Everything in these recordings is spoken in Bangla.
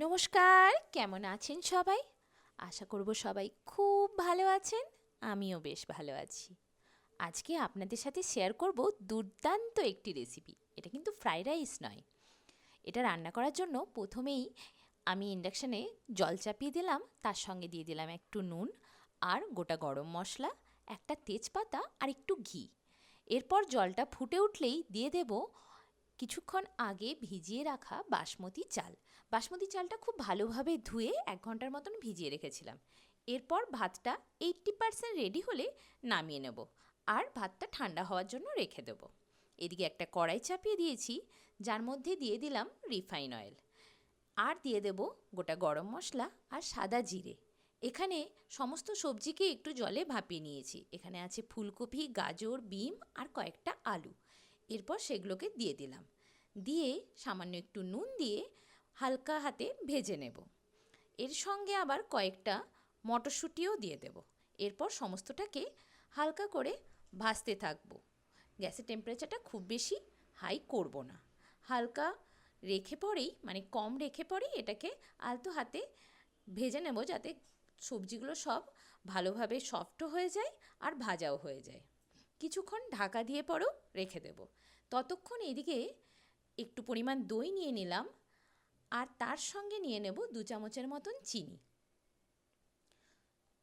নমস্কার, কেমন আছেন সবাই? আশা করব সবাই খুব ভালো আছেন। আমিও বেশ ভালো আছি। আজকে আপনাদের সাথে শেয়ার করব দুর্দান্ত একটি রেসিপি। এটা কিন্তু ফ্রাইড রাইস নয়। এটা রান্না করার জন্য প্রথমেই আমি ইন্ডাকশানে জল চাপিয়ে দিলাম, তার সঙ্গে দিয়ে দিলাম একটু নুন আর গোটা গরম মশলা, একটা তেজপাতা আর একটু ঘি। এরপর জলটা ফুটে উঠলেই দিয়ে দেব কিছুক্ষণ আগে ভিজিয়ে রাখা বাসমতি চাল। বাসমতি চালটা খুব ভালোভাবে ধুয়ে 1 ঘন্টার মতন ভিজিয়ে রেখেছিলাম। এরপর ভাতটা 80% রেডি হলে নামিয়ে নেব আর ভাতটা ঠান্ডা হওয়ার জন্য রেখে দেবো। এদিকে একটা কড়াই চাপিয়ে দিয়েছি, যার মধ্যে দিয়ে দিলাম রিফাইন অয়েল আর দিয়ে দেব গোটা গরম মশলা আর সাদা জিরে। এখানে সমস্ত সবজিকে একটু জলে ভাপিয়ে নিয়েছি। এখানে আছে ফুলকপি, গাজর, বিম আর কয়েকটা আলু। এরপর সেগুলোকে দিয়ে দিলাম, দিয়ে সামান্য একটু নুন দিয়ে হালকা হাতে ভেজে নেব। এর সঙ্গে আবার কয়েকটা মটরশুঁটিও দিয়ে দেব। এরপর সমস্তটাকে হালকা করে ভাজতে থাকবো। গ্যাসের টেম্পারেচারটা খুব বেশি হাই করব না, হালকা রেখে পরেই মানে কম রেখে পরেই এটাকে আলতো হাতে ভেজে নেব, যাতে সবজিগুলো সব ভালোভাবে সফটও হয়ে যায় আর ভাজাও হয়ে যায়। কিছুক্ষণ ঢাকা দিয়ে পরেও রেখে দেব। ততক্ষণ এদিকে একটু পরিমাণ দই নিয়ে নিলাম আর তার সঙ্গে নিয়ে নেব 2 চামচের মতন চিনি।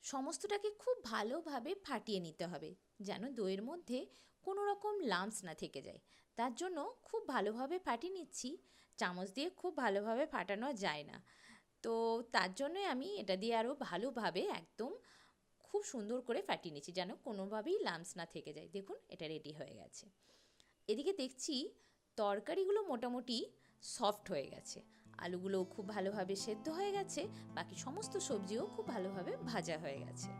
সমস্তটাকে খুব ভালোভাবে ফাটিয়ে নিতে হবে, যেন দইয়ের মধ্যে কোনো রকম লাম্পস না থেকে যায়। তার জন্য খুব ভালোভাবে ফাটিয়ে নিচ্ছি। চামচ দিয়ে খুব ভালোভাবে ফাটানো যায় না, তো তার জন্যই আমি এটা দিয়ে আরও ভালোভাবে একদম খুব সুন্দর করে ফাটিয়ে নিচ্ছি, যেন কোনোভাবেই লাম্পস না থেকে যায়। দেখুন, এটা রেডি হয়ে গেছে। এদিকে দেখছি তরকারিগুলো মোটামুটি সফট হয়ে গেছে, আলুগুলোও খুব ভালোভাবে সেদ্ধ হয়ে গেছে, বাকি সমস্ত সবজিও খুব ভালোভাবে ভাজা হয়ে গেছে।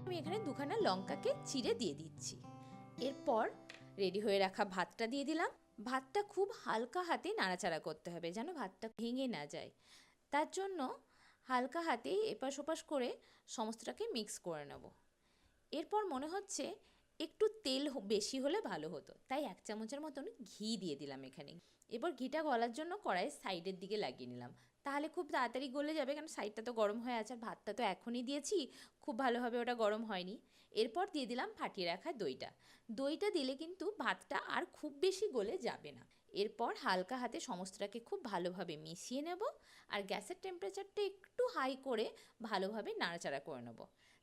আমি এখানে 2খানা লঙ্কাকে চিড়ে দিয়ে দিচ্ছি। এরপর রেডি হয়ে রাখা ভাতটা দিয়ে দিলাম। ভাতটা খুব হালকা হাতে নাড়াচাড়া করতে হবে, যেন ভাতটা ভেঙে না যায়। তার জন্য হালকা হাতে এপাশ ওপাশ করে সমস্তটাকে মিক্স করে নেব। এরপর মনে হচ্ছে একটু তেল বেশি হলে ভালো হতো, তাই 1 চামচের মতন ঘি দিয়ে দিলাম এখানে। এবার ঘিটা গলার জন্য কড়াইয়ের সাইডের দিকে লাগিয়ে নিলাম, তাহলে খুব তাড়াতাড়ি গলে যাবে, কারণ সাইডটা তো গরম হয়ে আছে আর ভাতটা তো এখনই দিয়েছি, খুব ভালোভাবে ওটা গরম হয়নি। এরপর দিয়ে দিলাম ফাটিয়ে রাখা দইটা। দইটা দিলে কিন্তু ভাতটা আর খুব বেশি গলে যাবে না। এরপর হালকা হাতে সমস্তটাকে খুব ভালোভাবে মিশিয়ে নেব আর গ্যাসের টেম্পারেচারটা একটু হাই করে ভালোভাবে নাড়াচাড়া করে নেব।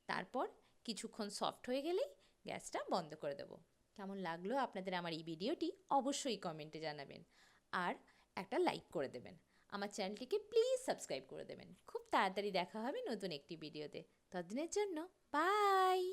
তারপর কিছুক্ষণ সফট হয়ে গেলেই গ্যাসটা বন্ধ করে দেবো। কেমন লাগলো আপনাদের আমার এই ভিডিওটি অবশ্যই কমেন্টে জানাবেন আর একটা লাইক করে দেবেন। আমার চ্যানেলটিকে প্লিজ সাবস্ক্রাইব করে দেবেন। খুব তাড়াতাড়ি দেখা হবে নতুন একটি ভিডিওতে। ততদিনের জন্য বাই।